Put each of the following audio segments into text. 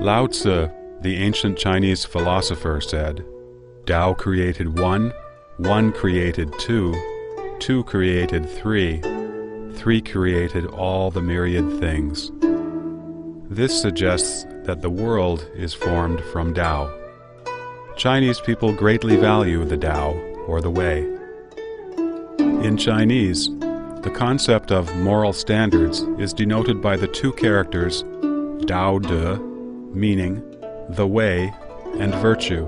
Lao Tzu, the ancient Chinese philosopher, said, "Tao created one, one created two, two created three, three created all the myriad things." This suggests that the world is formed from Tao. Chinese people greatly value the Tao, or the Way. In Chinese, the concept of moral standards is denoted by the two characters Dao De, meaning the way, and virtue.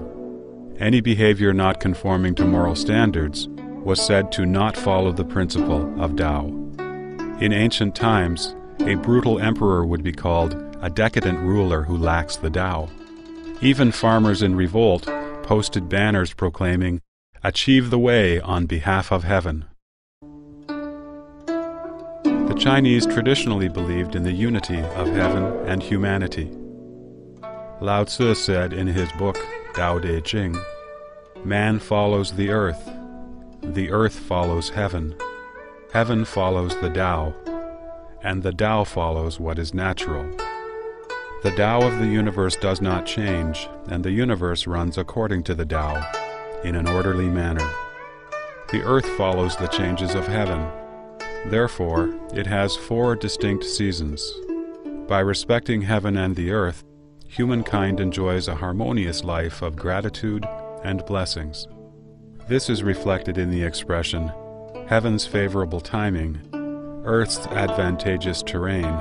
Any behavior not conforming to moral standards was said to not follow the principle of Tao. In ancient times, a brutal emperor would be called a decadent ruler who lacks the Tao. Even farmers in revolt posted banners proclaiming, "Achieve the way on behalf of heaven." The Chinese traditionally believed in the unity of heaven and humanity. Lao Tzu said in his book, Tao Te Ching, "Man follows the earth follows heaven, heaven follows the Tao, and the Tao follows what is natural. The Tao of the universe does not change, and the universe runs according to the Tao, in an orderly manner. The earth follows the changes of heaven. Therefore, it has 4 distinct seasons. By respecting heaven and the earth, humankind enjoys a harmonious life of gratitude and blessings. This is reflected in the expression, heaven's favorable timing, earth's advantageous terrain,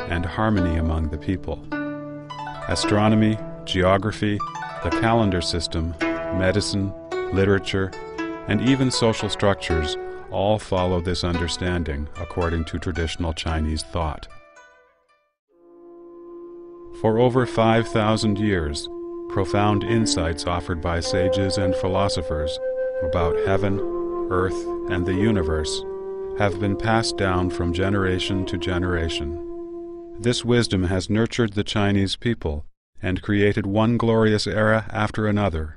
and harmony among the people. Astronomy, geography, the calendar system, medicine, literature, and even social structures all follow this understanding according to traditional Chinese thought. For over 5,000 years, profound insights offered by sages and philosophers about heaven, earth, and the universe have been passed down from generation to generation. This wisdom has nurtured the Chinese people and created one glorious era after another.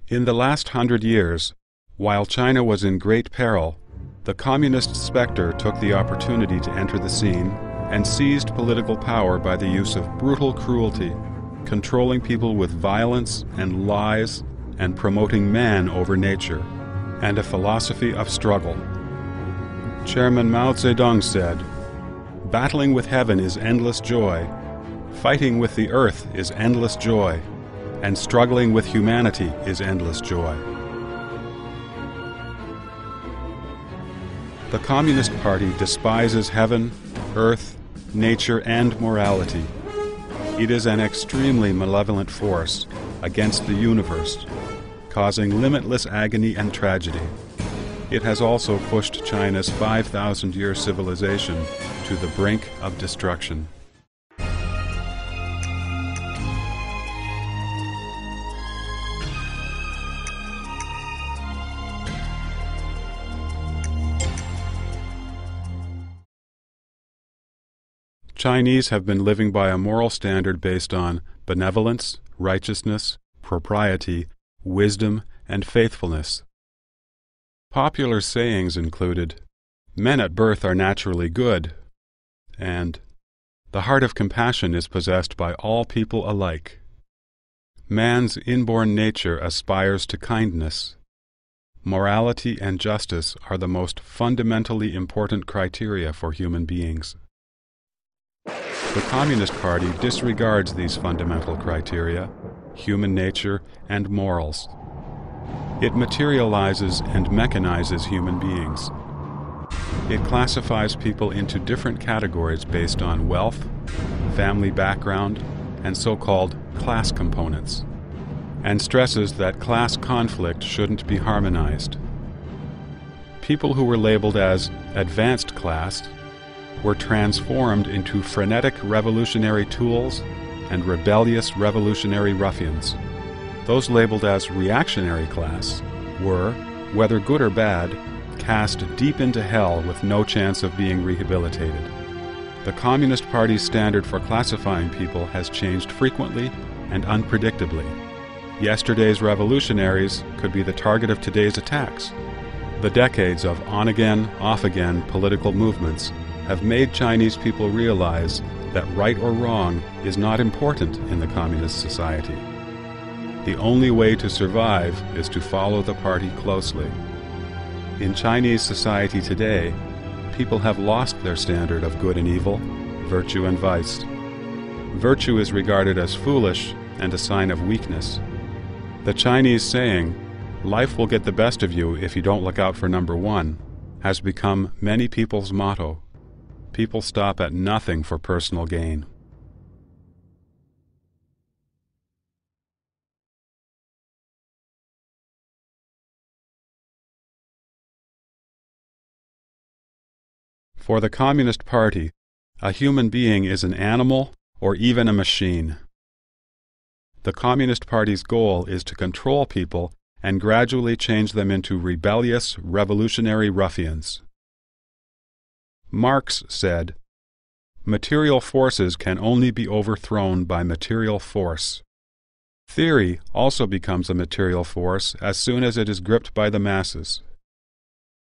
In the last 100 years, while China was in great peril, the communist specter took the opportunity to enter the scene and seized political power by the use of brutal cruelty, controlling people with violence and lies, and promoting man over nature, and a philosophy of struggle. Chairman Mao Zedong said, "Battling with heaven is endless joy, fighting with the earth is endless joy, and struggling with humanity is endless joy." The Communist Party despises heaven, earth, nature, and morality. It is an extremely malevolent force against the universe, causing limitless agony and tragedy. It has also pushed China's 5,000-year civilization to the brink of destruction. Chinese have been living by a moral standard based on benevolence, righteousness, propriety, wisdom, and faithfulness. Popular sayings included, "Men at birth are naturally good," and "The heart of compassion is possessed by all people alike." Man's inborn nature aspires to kindness. Morality and justice are the most fundamentally important criteria for human beings. The Communist Party disregards these fundamental criteria, human nature, and morals. It materializes and mechanizes human beings. It classifies people into different categories based on wealth, family background, and so-called class components, and stresses that class conflict shouldn't be harmonized. People who were labeled as advanced class were transformed into frenetic revolutionary tools and rebellious revolutionary ruffians. Those labeled as reactionary class were, whether good or bad, cast deep into hell with no chance of being rehabilitated. The Communist Party's standard for classifying people has changed frequently and unpredictably. Yesterday's revolutionaries could be the target of today's attacks. The decades of on-again, off-again political movements have made Chinese people realize that right or wrong is not important in the communist society. The only way to survive is to follow the party closely. In Chinese society today, people have lost their standard of good and evil, virtue and vice. Virtue is regarded as foolish and a sign of weakness. The Chinese saying, "Life will get the best of you if you don't look out for number one," has become many people's motto. People stop at nothing for personal gain. For the Communist Party, a human being is an animal or even a machine. The Communist Party's goal is to control people and gradually change them into rebellious, revolutionary ruffians. Marx said, "Material forces can only be overthrown by material force." Theory also becomes a material force as soon as it is gripped by the masses.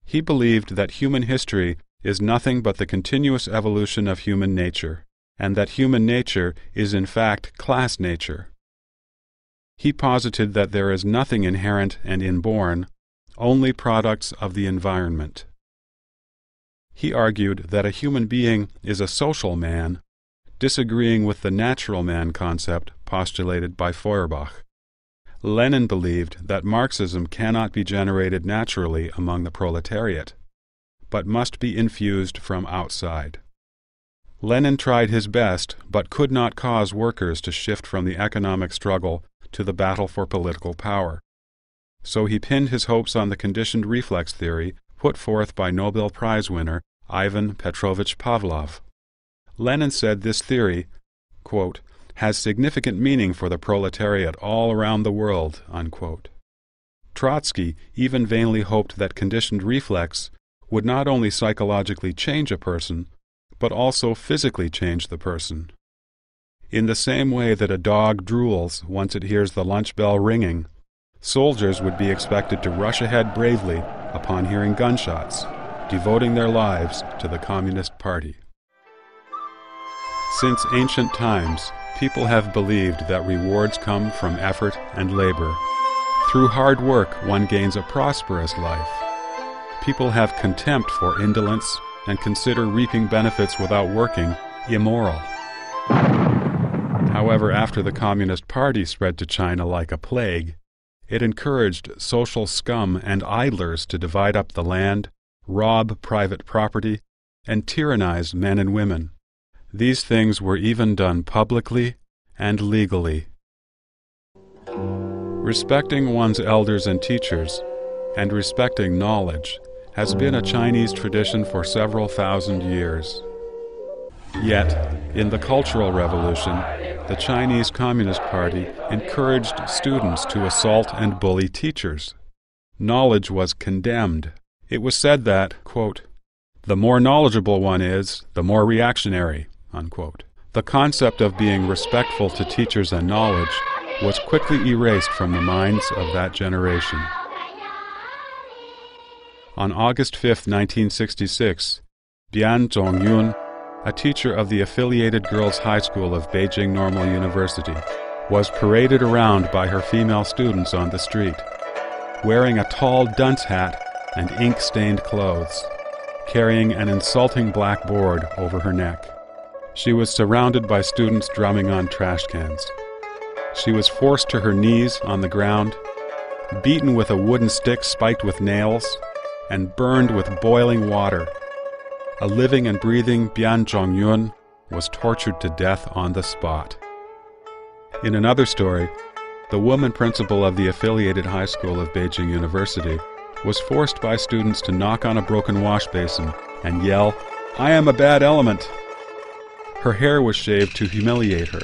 He believed that human history is nothing but the continuous evolution of human nature, and that human nature is in fact class nature. He posited that there is nothing inherent and inborn, only products of the environment. He argued that a human being is a social man, disagreeing with the natural man concept postulated by Feuerbach. Lenin believed that Marxism cannot be generated naturally among the proletariat, but must be infused from outside. Lenin tried his best, but could not cause workers to shift from the economic struggle to the battle for political power. So he pinned his hopes on the conditioned reflex theory put forth by Nobel Prize winner Ivan Petrovich Pavlov. Lenin said this theory, quote, "has significant meaning for the proletariat all around the world," unquote. Trotsky even vainly hoped that conditioned reflex would not only psychologically change a person, but also physically change the person. In the same way that a dog drools once it hears the lunch bell ringing, soldiers would be expected to rush ahead bravely upon hearing gunshots, devoting their lives to the Communist Party. Since ancient times, people have believed that rewards come from effort and labor. Through hard work, one gains a prosperous life. People have contempt for indolence and consider reaping benefits without working immoral. However, after the Communist Party spread to China like a plague, it encouraged social scum and idlers to divide up the land, rob private property, and tyrannize men and women. These things were even done publicly and legally. Respecting one's elders and teachers, and respecting knowledge, has been a Chinese tradition for several thousand years. Yet, in the Cultural Revolution, the Chinese Communist Party encouraged students to assault and bully teachers. Knowledge was condemned. It was said that, quote, "the more knowledgeable one is, the more reactionary," unquote. The concept of being respectful to teachers and knowledge was quickly erased from the minds of that generation. On August 5, 1966, Bian Zhongyun, a teacher of the affiliated Girls' High School of Beijing Normal University, was paraded around by her female students on the street, wearing a tall dunce hat and ink-stained clothes, carrying an insulting black board over her neck. She was surrounded by students drumming on trash cans. She was forced to her knees on the ground, beaten with a wooden stick spiked with nails, and burned with boiling water. A living and breathing Bian Zhongyun was tortured to death on the spot. In another story, the woman principal of the affiliated high school of Beijing University was forced by students to knock on a broken wash basin and yell, "I am a bad element." Her hair was shaved to humiliate her.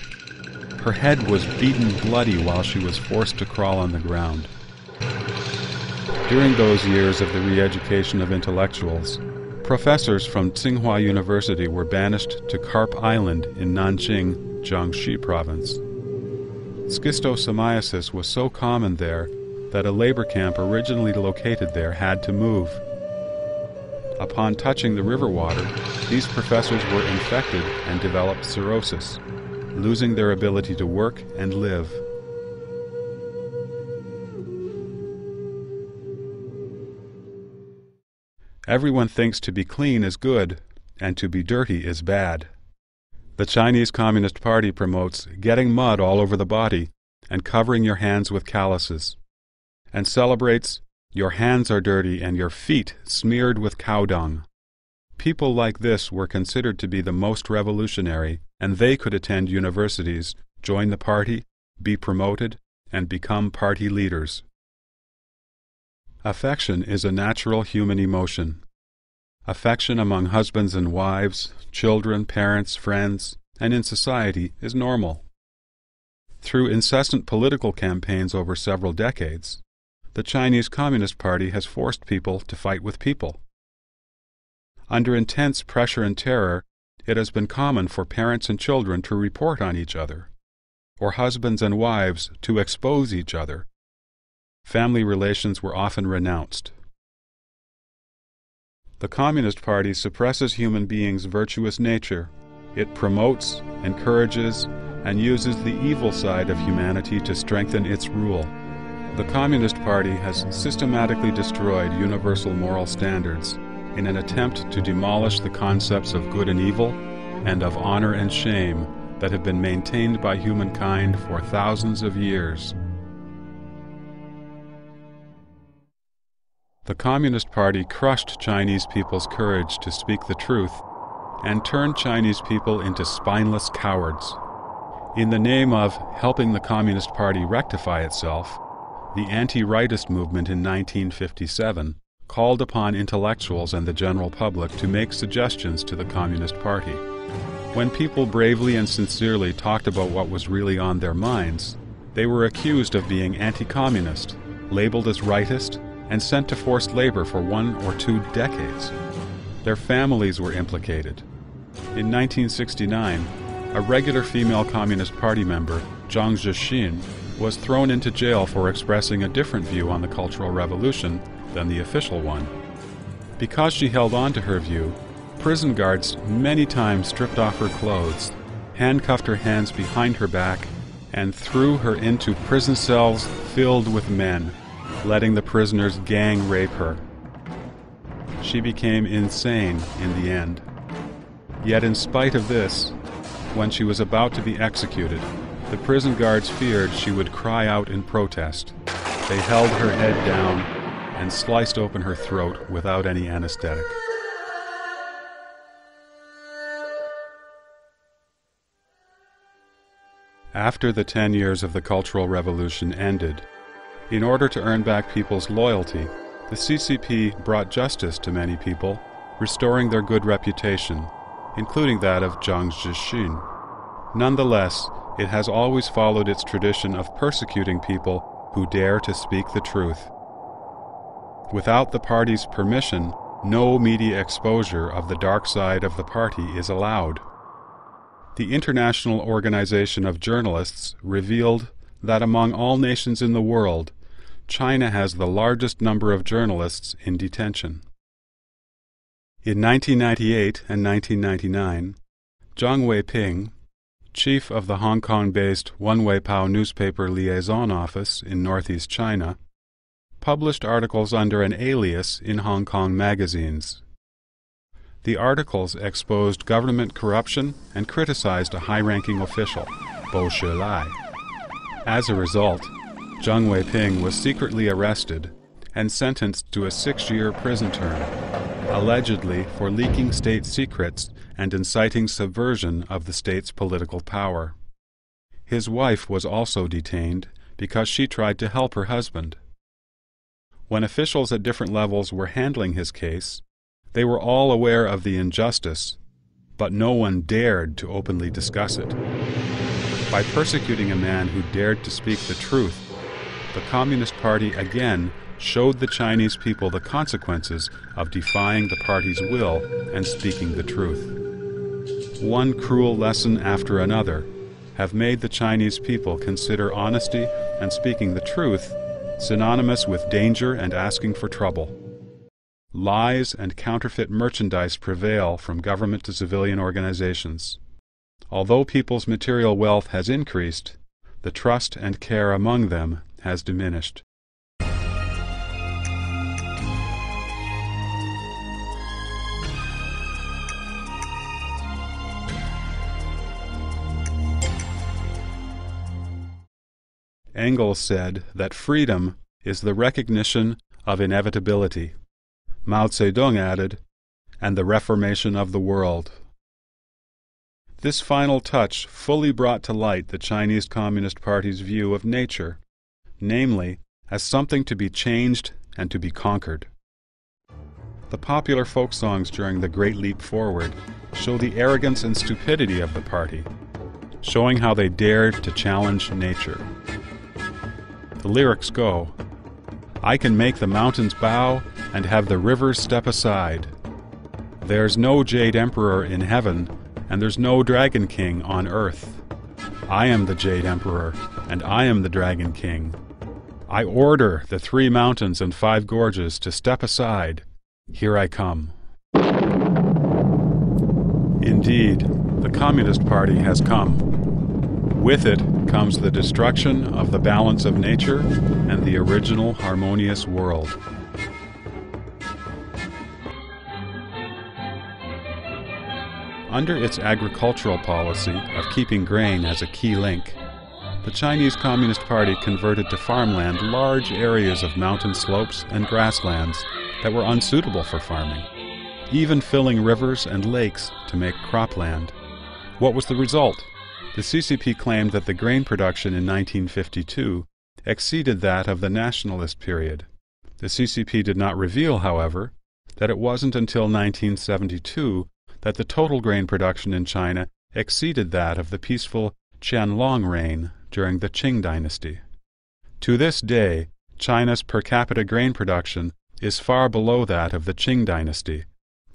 Her head was beaten bloody while she was forced to crawl on the ground. During those years of the re-education of intellectuals, professors from Tsinghua University were banished to Carp Island in Nanjing, Jiangxi Province. Schistosomiasis was so common there that a labor camp originally located there had to move. Upon touching the river water, these professors were infected and developed cirrhosis, losing their ability to work and live. Everyone thinks to be clean is good, and to be dirty is bad. The Chinese Communist Party promotes getting mud all over the body and covering your hands with calluses, and celebrates your hands are dirty and your feet smeared with cow dung. People like this were considered to be the most revolutionary, and they could attend universities, join the party, be promoted, and become party leaders. Affection is a natural human emotion. Affection among husbands and wives, children, parents, friends, and in society is normal. Through incessant political campaigns over several decades, the Chinese Communist Party has forced people to fight with people. Under intense pressure and terror, it has been common for parents and children to report on each other, or husbands and wives to expose each other. Family relations were often renounced. The Communist Party suppresses human beings' virtuous nature. It promotes, encourages, and uses the evil side of humanity to strengthen its rule. The Communist Party has systematically destroyed universal moral standards in an attempt to demolish the concepts of good and evil and of honor and shame that have been maintained by humankind for thousands of years. The Communist Party crushed Chinese people's courage to speak the truth and turned Chinese people into spineless cowards. In the name of helping the Communist Party rectify itself, the anti-rightist movement in 1957 called upon intellectuals and the general public to make suggestions to the Communist Party. When people bravely and sincerely talked about what was really on their minds, they were accused of being anti-communist, labeled as rightist, and sent to forced labor for 1 or 2 decades. Their families were implicated. In 1969, a regular female Communist Party member, Zhang Zhixin, was thrown into jail for expressing a different view on the Cultural Revolution than the official one. Because she held on to her view, prison guards many times stripped off her clothes, handcuffed her hands behind her back, and threw her into prison cells filled with men, letting the prisoners gang rape her. She became insane in the end. Yet in spite of this, when she was about to be executed, the prison guards feared she would cry out in protest. They held her head down and sliced open her throat without any anesthetic. After the 10 years of the Cultural Revolution ended, in order to earn back people's loyalty, the CCP brought justice to many people, restoring their good reputation, including that of Zhang Zhixin. Nonetheless, it has always followed its tradition of persecuting people who dare to speak the truth. Without the party's permission, no media exposure of the dark side of the party is allowed. The International Organization of Journalists revealed that among all nations in the world, China has the largest number of journalists in detention. In 1998 and 1999, Zhang Weiping, chief of the Hong Kong-based Wenweipao newspaper liaison office in northeast China, published articles under an alias in Hong Kong magazines. The articles exposed government corruption and criticized a high-ranking official, Bo Shilai. As a result, Zhang Weiping was secretly arrested and sentenced to a 6-year prison term, allegedly for leaking state secrets and inciting subversion of the state's political power. His wife was also detained because she tried to help her husband. When officials at different levels were handling his case, they were all aware of the injustice, but no one dared to openly discuss it. By persecuting a man who dared to speak the truth, the Communist Party again showed the Chinese people the consequences of defying the party's will and speaking the truth. One cruel lesson after another have made the Chinese people consider honesty and speaking the truth synonymous with danger and asking for trouble. lies and counterfeit merchandise prevail from government to civilian organizations. Although people's material wealth has increased, the trust and care among them has diminished. Engels said that freedom is the recognition of inevitability. Mao Zedong added, and the reformation of the world. This final touch fully brought to light the Chinese Communist Party's view of nature, namely, as something to be changed and to be conquered. The popular folk songs during the Great Leap Forward show the arrogance and stupidity of the party, showing how they dared to challenge nature. The lyrics go, "I can make the mountains bow and have the rivers step aside. There's no Jade Emperor in heaven, and there's no Dragon King on earth. I am the Jade Emperor, and I am the Dragon King. I order the 3 mountains and 5 gorges to step aside. Here I come." Indeed, the Communist Party has come. With it comes the destruction of the balance of nature and the original harmonious world. Under its agricultural policy of keeping grain as a key link, the Chinese Communist Party converted to farmland large areas of mountain slopes and grasslands that were unsuitable for farming, even filling rivers and lakes to make cropland. What was the result? The CCP claimed that the grain production in 1952 exceeded that of the nationalist period. The CCP did not reveal, however, that it wasn't until 1972 that the total grain production in China exceeded that of the peaceful Qianlong reign during the Qing dynasty. To this day, China's per capita grain production is far below that of the Qing dynasty,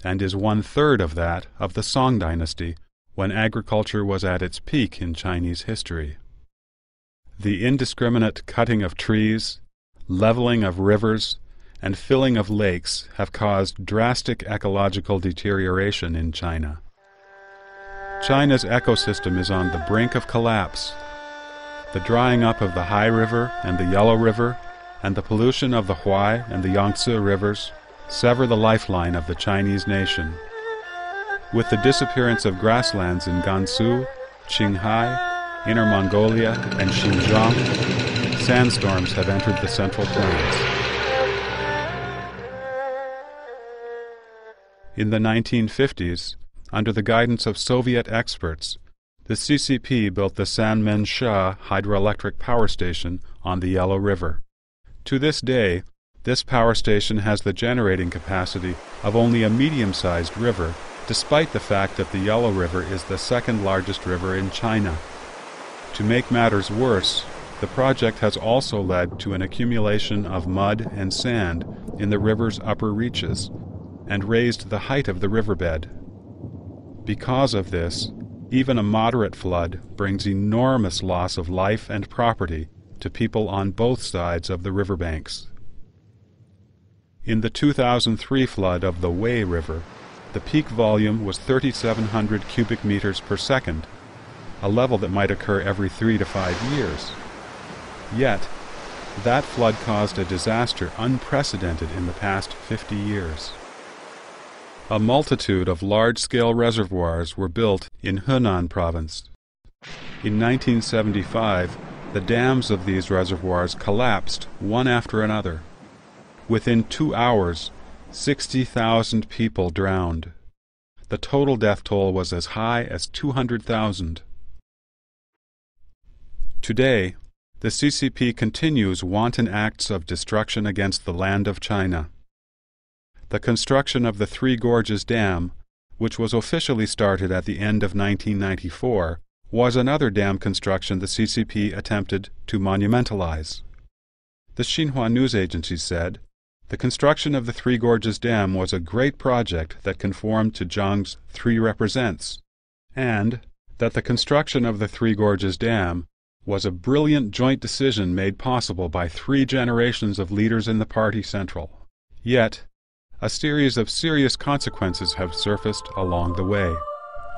and is 1/3 of that of the Song dynasty, when agriculture was at its peak in Chinese history. The indiscriminate cutting of trees, leveling of rivers, and filling of lakes have caused drastic ecological deterioration in China. China's ecosystem is on the brink of collapse. The drying up of the Hai River and the Yellow River, and the pollution of the Huai and the Yangtze rivers sever the lifeline of the Chinese nation. With the disappearance of grasslands in Gansu, Qinghai, Inner Mongolia, and Xinjiang, sandstorms have entered the Central Plains. In the 1950s, under the guidance of Soviet experts, the CCP built the Sanmen-sha hydroelectric power station on the Yellow River. To this day, this power station has the generating capacity of only a medium-sized river, despite the fact that the Yellow River is the second largest river in China. To make matters worse, the project has also led to an accumulation of mud and sand in the river's upper reaches, and raised the height of the riverbed. Because of this, even a moderate flood brings enormous loss of life and property to people on both sides of the riverbanks. In the 2003 flood of the Wei River, the peak volume was 3,700 cubic meters per second, a level that might occur every 3 to 5 years. Yet, that flood caused a disaster unprecedented in the past 50 years. A multitude of large-scale reservoirs were built in Henan province. In 1975, the dams of these reservoirs collapsed one after another. Within 2 hours, 60,000 people drowned. The total death toll was as high as 200,000. Today, the CCP continues wanton acts of destruction against the land of China. The construction of the Three Gorges Dam, which was officially started at the end of 1994, was another dam construction the CCP attempted to monumentalize. The Xinhua news agency said, "The construction of the Three Gorges Dam was a great project that conformed to Zhang's Three Represents," and that the construction of the Three Gorges Dam was a brilliant joint decision made possible by 3 generations of leaders in the party central. Yet, a series of serious consequences have surfaced along the way.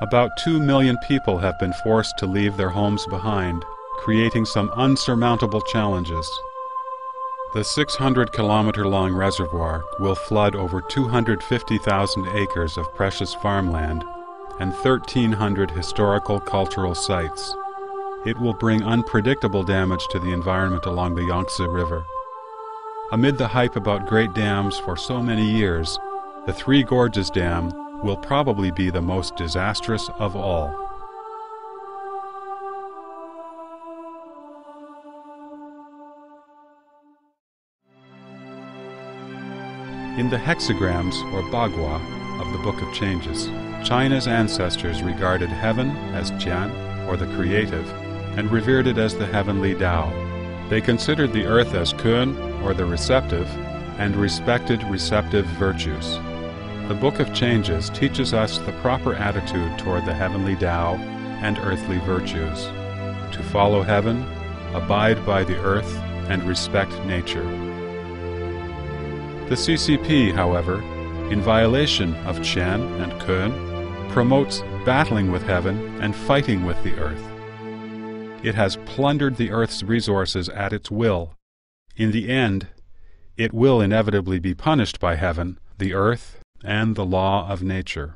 About 2 million people have been forced to leave their homes behind, creating some unsurmountable challenges. The 600-kilometer-long reservoir will flood over 250,000 acres of precious farmland and 1,300 historical cultural sites. It will bring unpredictable damage to the environment along the Yangtze River. Amid the hype about great dams for so many years, the Three Gorges Dam will probably be the most disastrous of all. In the hexagrams, or bagua, of the Book of Changes, China's ancestors regarded heaven as Jian, or the creative, and revered it as the heavenly Tao. They considered the earth as Kun, or the receptive, and respected receptive virtues. The Book of Changes teaches us the proper attitude toward the heavenly Tao and earthly virtues: to follow heaven, abide by the earth, and respect nature. The CCP, however, in violation of Qian and Kun, promotes battling with heaven and fighting with the earth. It has plundered the earth's resources at its will. In the end, it will inevitably be punished by heaven, the earth, and the law of nature.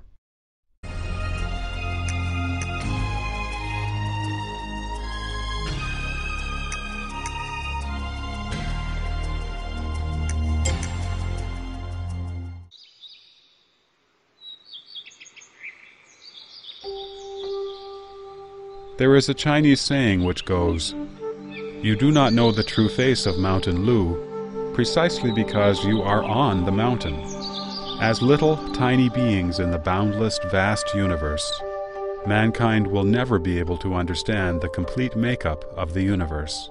There is a Chinese saying which goes, "You do not know the true face of Mountain Lu, precisely because you are on the mountain." As little, tiny beings in the boundless, vast universe, mankind will never be able to understand the complete makeup of the universe.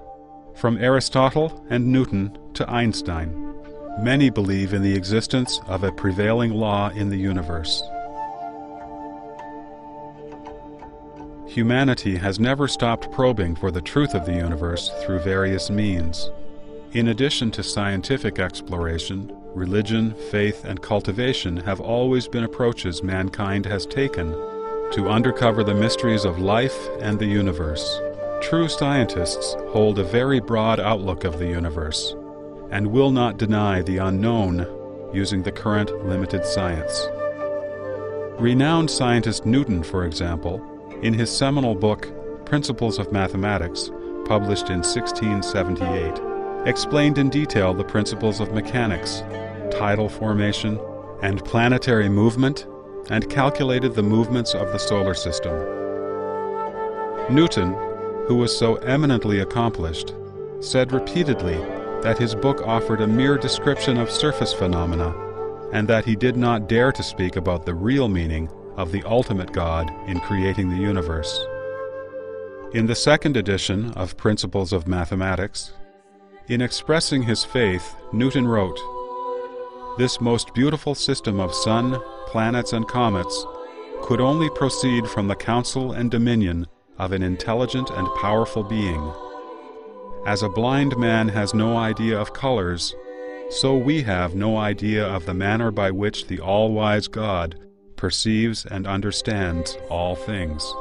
From Aristotle and Newton to Einstein, many believe in the existence of a prevailing law in the universe. Humanity has never stopped probing for the truth of the universe through various means. In addition to scientific exploration, religion, faith, and cultivation have always been approaches mankind has taken to uncover the mysteries of life and the universe. True scientists hold a very broad outlook of the universe and will not deny the unknown using the current limited science. Renowned scientist Newton, for example, in his seminal book, Principles of Mathematics, published in 1678, explained in detail the principles of mechanics, tidal formation, and planetary movement, and calculated the movements of the solar system. Newton, who was so eminently accomplished, said repeatedly that his book offered a mere description of surface phenomena, and that he did not dare to speak about the real meaning of the ultimate God in creating the universe. In the second edition of Principles of Mathematics, in expressing his faith, Newton wrote, "This most beautiful system of sun, planets, and comets could only proceed from the counsel and dominion of an intelligent and powerful being. As a blind man has no idea of colors, so we have no idea of the manner by which the all-wise God perceives and understands all things."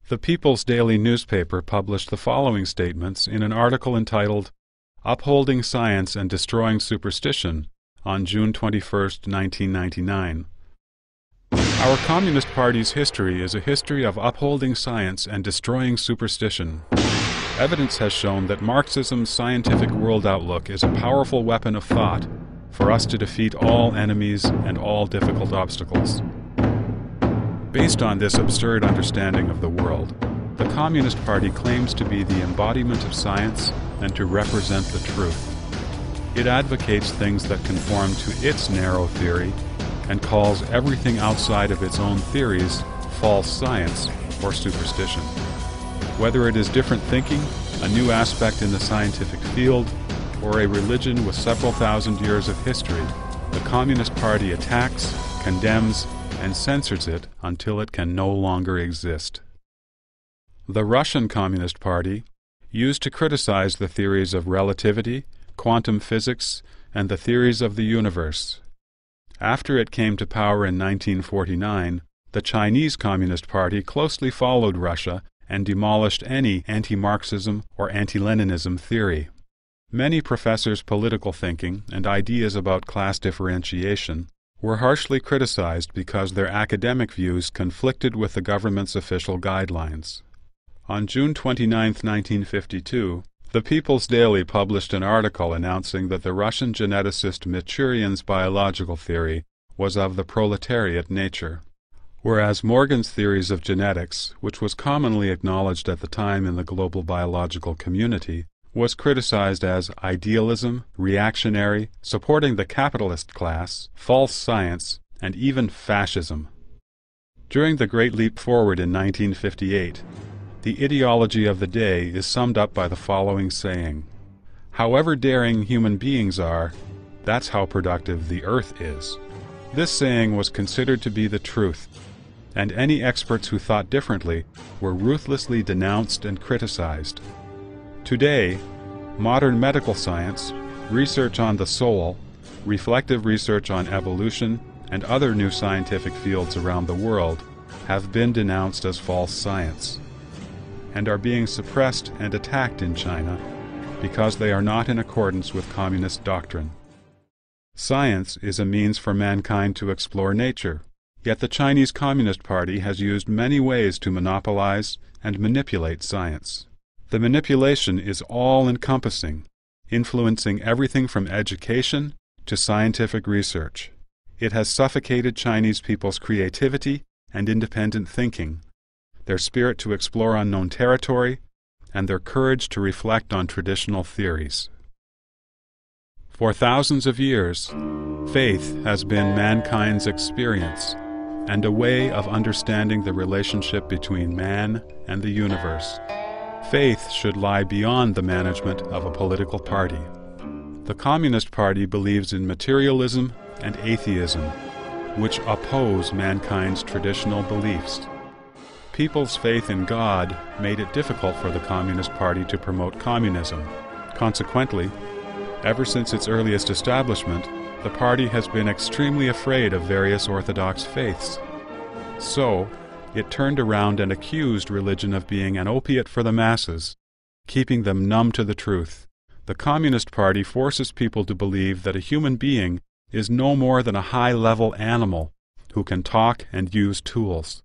The People's Daily newspaper published the following statements in an article entitled "Upholding Science and Destroying Superstition" on June 21, 1999. Our Communist Party's history is a history of upholding science and destroying superstition. Evidence has shown that Marxism's scientific world outlook is a powerful weapon of thought for us to defeat all enemies and all difficult obstacles. Based on this absurd understanding of the world, the Communist Party claims to be the embodiment of science and to represent the truth. It advocates things that conform to its narrow theory and calls everything outside of its own theories false science or superstition. Whether it is different thinking, a new aspect in the scientific field, or a religion with several thousand years of history, the Communist Party attacks, condemns, and censors it until it can no longer exist. The Russian Communist Party used to criticize the theories of relativity, quantum physics, and the theories of the universe. After it came to power in 1949, the Chinese Communist Party closely followed Russia and demolished any anti-Marxism or anti-Leninism theory. Many professors' political thinking and ideas about class differentiation were harshly criticized because their academic views conflicted with the government's official guidelines. On June 29, 1952, the People's Daily published an article announcing that the Russian geneticist Michurian's biological theory was of the proletariat nature, whereas Morgan's theories of genetics, which was commonly acknowledged at the time in the global biological community, was criticized as idealism, reactionary, supporting the capitalist class, false science, and even fascism. During the Great Leap Forward in 1958, the ideology of the day is summed up by the following saying: "However daring human beings are, that's how productive the earth is." This saying was considered to be the truth, and any experts who thought differently were ruthlessly denounced and criticized. Today, modern medical science, research on the soul, reflective research on evolution, and other new scientific fields around the world have been denounced as false science, and are being suppressed and attacked in China because they are not in accordance with communist doctrine. Science is a means for mankind to explore nature, yet the Chinese Communist Party has used many ways to monopolize and manipulate science. The manipulation is all-encompassing, influencing everything from education to scientific research. It has suffocated Chinese people's creativity and independent thinking, their spirit to explore unknown territory, and their courage to reflect on traditional theories. For thousands of years, faith has been mankind's experience and a way of understanding the relationship between man and the universe. Faith should lie beyond the management of a political party. The Communist Party believes in materialism and atheism, which oppose mankind's traditional beliefs. People's faith in God made it difficult for the Communist Party to promote communism. Consequently, ever since its earliest establishment, the party has been extremely afraid of various orthodox faiths. So, it turned around and accused religion of being an opiate for the masses, keeping them numb to the truth. The Communist Party forces people to believe that a human being is no more than a high-level animal who can talk and use tools.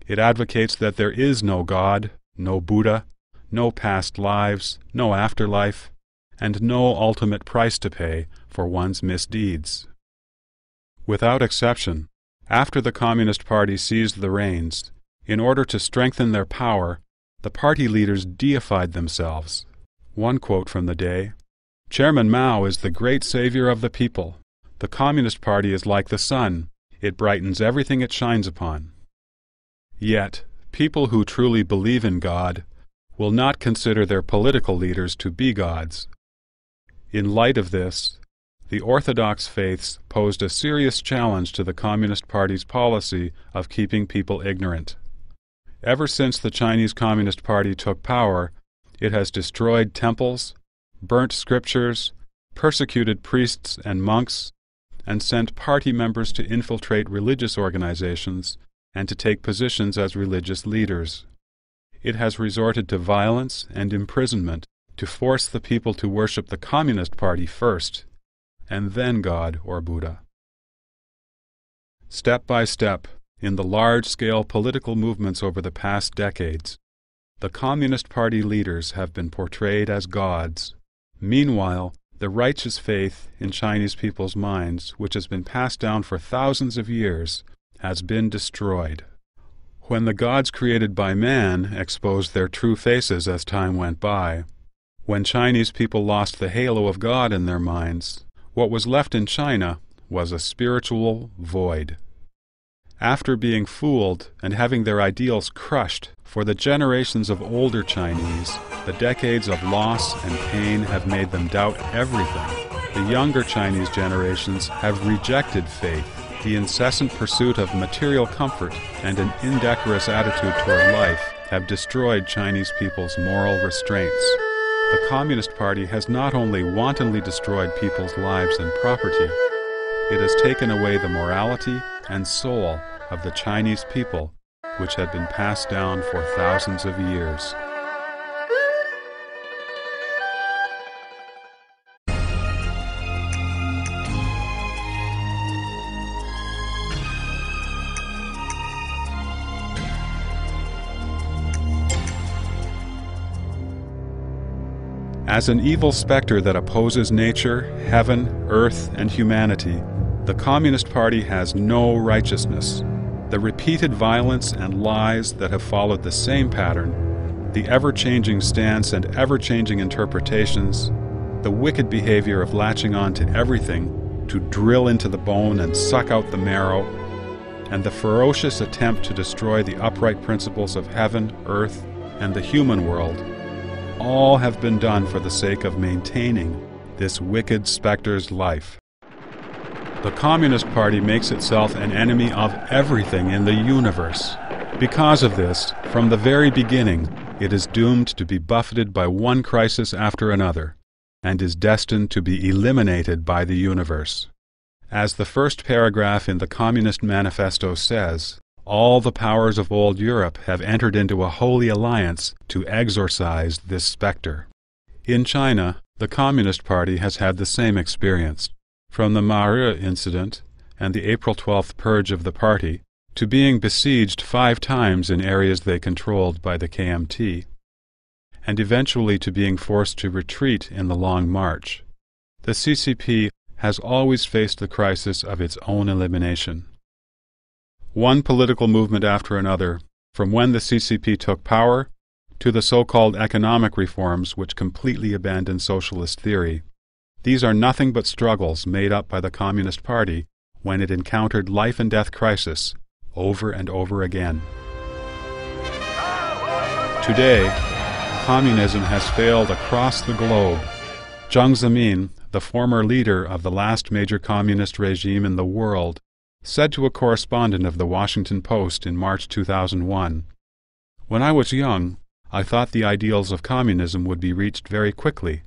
It advocates that there is no God, no Buddha, no past lives, no afterlife, and no ultimate price to pay for one's misdeeds. Without exception, after the Communist Party seized the reins, in order to strengthen their power, the party leaders deified themselves. One quote from the day: "Chairman Mao is the great savior of the people. The Communist Party is like the sun. It brightens everything it shines upon." Yet, people who truly believe in God will not consider their political leaders to be gods. In light of this, the orthodox faiths posed a serious challenge to the Communist Party's policy of keeping people ignorant. Ever since the Chinese Communist Party took power, it has destroyed temples, burnt scriptures, persecuted priests and monks, and sent party members to infiltrate religious organizations and to take positions as religious leaders. It has resorted to violence and imprisonment to force the people to worship the Communist Party first, and then God or Buddha. Step by step, in the large-scale political movements over the past decades, the Communist Party leaders have been portrayed as gods. Meanwhile, the righteous faith in Chinese people's minds, which has been passed down for thousands of years, has been destroyed. When the gods created by man exposed their true faces as time went by, when Chinese people lost the halo of God in their minds, what was left in China was a spiritual void. After being fooled and having their ideals crushed, for the generations of older Chinese, the decades of loss and pain have made them doubt everything. The younger Chinese generations have rejected faith. The incessant pursuit of material comfort and an indecorous attitude toward life have destroyed Chinese people's moral restraints. The Communist Party has not only wantonly destroyed people's lives and property, it has taken away the morality and soul of the Chinese people, which had been passed down for thousands of years. As an evil specter that opposes nature, heaven, earth, and humanity, the Communist Party has no righteousness. The repeated violence and lies that have followed the same pattern, the ever-changing stance and ever-changing interpretations, the wicked behavior of latching on to everything, to drill into the bone and suck out the marrow, and the ferocious attempt to destroy the upright principles of heaven, earth, and the human world, all have been done for the sake of maintaining this wicked specter's life. The Communist Party makes itself an enemy of everything in the universe. Because of this, from the very beginning, it is doomed to be buffeted by one crisis after another, and is destined to be eliminated by the universe. As the first paragraph in the Communist Manifesto says, all the powers of old Europe have entered into a holy alliance to exorcise this specter. In China, the Communist Party has had the same experience. From the Mahe incident and the April 12th purge of the party, to being besieged 5 times in areas they controlled by the KMT, and eventually to being forced to retreat in the Long March, the CCP has always faced the crisis of its own elimination. One political movement after another, from when the CCP took power, to the so-called economic reforms which completely abandon socialist theory. These are nothing but struggles made up by the Communist Party when it encountered life and death crisis over and over again. Today, communism has failed across the globe. Jiang Zemin, the former leader of the last major communist regime in the world, said to a correspondent of the Washington Post in March 2001, "When I was young, I thought the ideals of communism would be reached very quickly,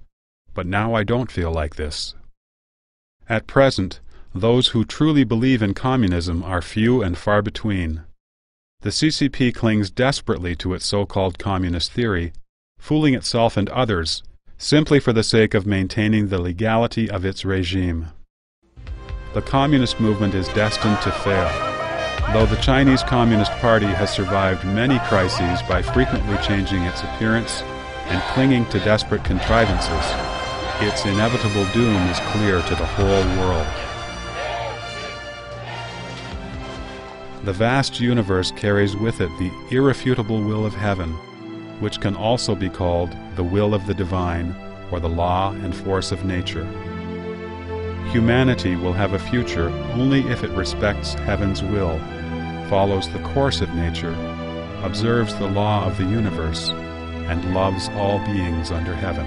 but now I don't feel like this." At present, those who truly believe in communism are few and far between. The CCP clings desperately to its so-called communist theory, fooling itself and others, simply for the sake of maintaining the legality of its regime. The communist movement is destined to fail. Though the Chinese Communist Party has survived many crises by frequently changing its appearance and clinging to desperate contrivances, its inevitable doom is clear to the whole world. The vast universe carries with it the irrefutable will of heaven, which can also be called the will of the divine or the law and force of nature. Humanity will have a future only if it respects heaven's will, follows the course of nature, observes the law of the universe, and loves all beings under heaven.